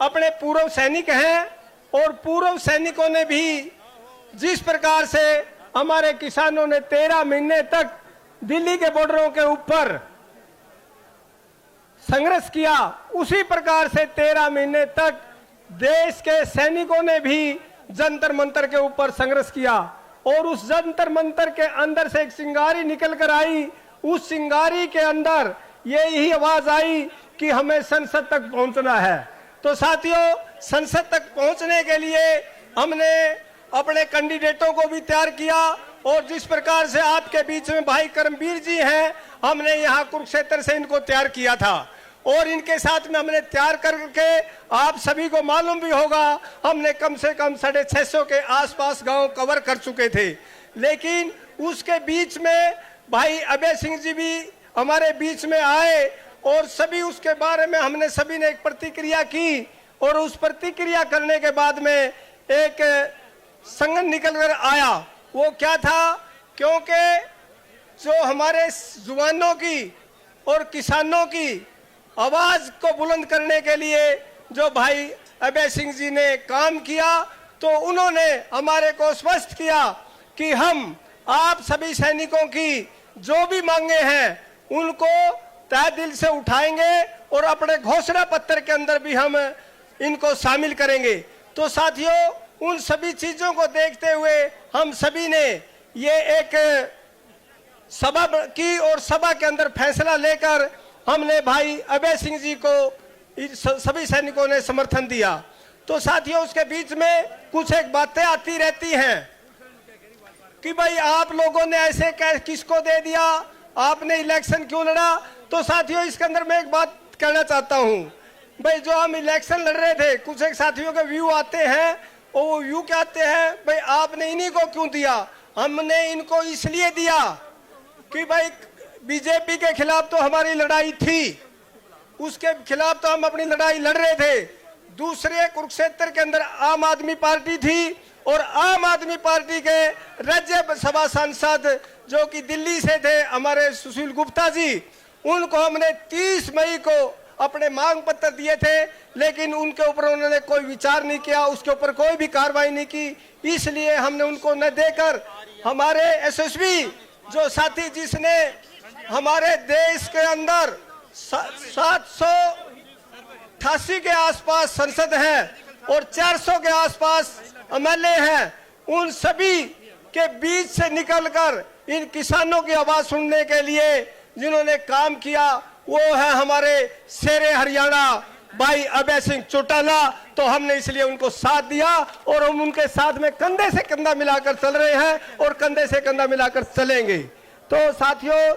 अपने पूर्व सैनिक हैं और पूर्व सैनिकों ने भी जिस प्रकार से हमारे किसानों ने 13 महीने तक दिल्ली के बॉर्डरों के ऊपर संघर्ष किया, उसी प्रकार से 13 महीने तक देश के सैनिकों ने भी जंतर मंतर के ऊपर संघर्ष किया और उस जंतर मंतर के अंदर से एक चिंगारी निकल कर आई। उस चिंगारी के अंदर यही आवाज आई कि हमें संसद तक पहुंचना है। तो साथियों, संसद तक पहुंचने के लिए हमने अपने कैंडिडेटों को भी तैयार किया और जिस प्रकार से आपके बीच में भाई करमवीर जी हैं, हमने यहाँ कुरुक्षेत्र से इनको तैयार किया था और इनके साथ में हमने तैयार करके, आप सभी को मालूम भी होगा, हमने कम से कम 650 के आसपास गांव कवर कर चुके थे। लेकिन उसके बीच में भाई अभय सिंह जी भी हमारे बीच में आए और सभी उसके बारे में हमने सभी ने एक प्रतिक्रिया की और उस प्रतिक्रिया करने के बाद में एक संगठन निकल कर आया। वो क्या था, क्योंकि जो हमारे जुबानों की और किसानों की आवाज को बुलंद करने के लिए जो भाई अभय सिंह जी ने काम किया, तो उन्होंने हमारे को स्पष्ट किया कि हम आप सभी सैनिकों की जो भी मांगे हैं उनको तहे दिल से उठाएंगे और अपने घोषणा पत्र के अंदर भी हम इनको शामिल करेंगे। तो साथियों, उन सभी चीजों को देखते हुए हम सभी ने ये एक सभा की और सभा के अंदर फैसला लेकर हमने भाई अभय सिंह जी को सभी सैनिकों ने समर्थन दिया। तो साथियों, उसके बीच में कुछ एक बातें आती रहती हैं कि भाई आप लोगों ने ऐसे किसको दे दिया, आपने इलेक्शन क्यों लड़ा। तो साथियों, इसके अंदर मैं एक बात कहना चाहता हूं, भाई जो हम इलेक्शन लड़ रहे थे, कुछ एक साथियों के व्यू आते हैं और वो व्यू क्या आते हैं, भाई आपने इन्हीं को क्यों दिया। हमने इनको इसलिए दिया कि भाई बीजेपी के खिलाफ तो हमारी लड़ाई थी, उसके खिलाफ तो हम अपनी लड़ाई लड़ रहे थे। दूसरे कुरुक्षेत्र के अंदर आम आदमी पार्टी थी और आम आदमी पार्टी के राज्यसभा सांसद जो कि दिल्ली से थे, हमारे सुशील गुप्ता जी, उनको हमने 30 मई को अपने मांग पत्र दिए थे, लेकिन उनके ऊपर उन्होंने कोई विचार नहीं किया, उसके ऊपर कोई भी कार्रवाई नहीं की। इसलिए हमने उनको न देकर हमारे एसएसबी जो साथी, जिसने हमारे देश के अंदर 788 के आसपास संसद है और 400 के आसपास एमएलए हैं, उन सभी के बीच से निकलकर इन किसानों की आवाज सुनने के लिए जिन्होंने काम किया, वो है हमारे शेरे हरियाणा भाई अभय सिंह चौटाला। तो हमने इसलिए उनको साथ दिया और हम उनके साथ में कंधे से कंधा मिलाकर चल रहे हैं और कंधे से कंधा मिलाकर चलेंगे। तो साथियों,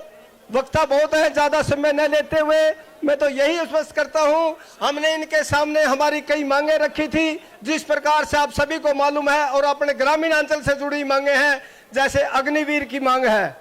वक्ता बहुत है, ज्यादा समय न लेते हुए मैं तो यही स्पष्ट करता हूं, हमने इनके सामने हमारी कई मांगे रखी थी, जिस प्रकार से आप सभी को मालूम है, और अपने ग्रामीण अंचल से जुड़ी मांगे हैं, जैसे अग्निवीर की मांग है,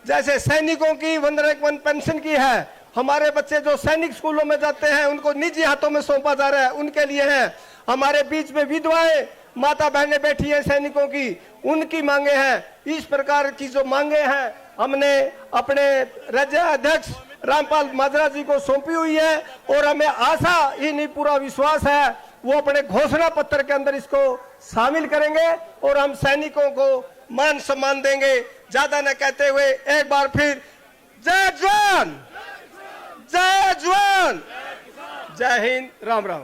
जैसे सैनिकों की वंदन पेंशन की है, हमारे बच्चे जो सैनिक स्कूलों में जाते हैं उनको निजी हाथों में सौंपा जा रहा है, उनके लिए है, हमारे बीच में विधवाएं माता बहनें बैठी हैं सैनिकों की, उनकी मांगे हैं। इस प्रकार की जो मांगे हैं हमने अपने राज्य अध्यक्ष रामपाल माजरा जी को सौंपी हुई है और हमें आशा ही नहीं, पूरा विश्वास है वो अपने घोषणा पत्र के अंदर इसको शामिल करेंगे और हम सैनिकों को मान सम्मान देंगे। ज्यादा न कहते हुए एक बार फिर जय जवान, जय जवान, जय हिंद, राम राम।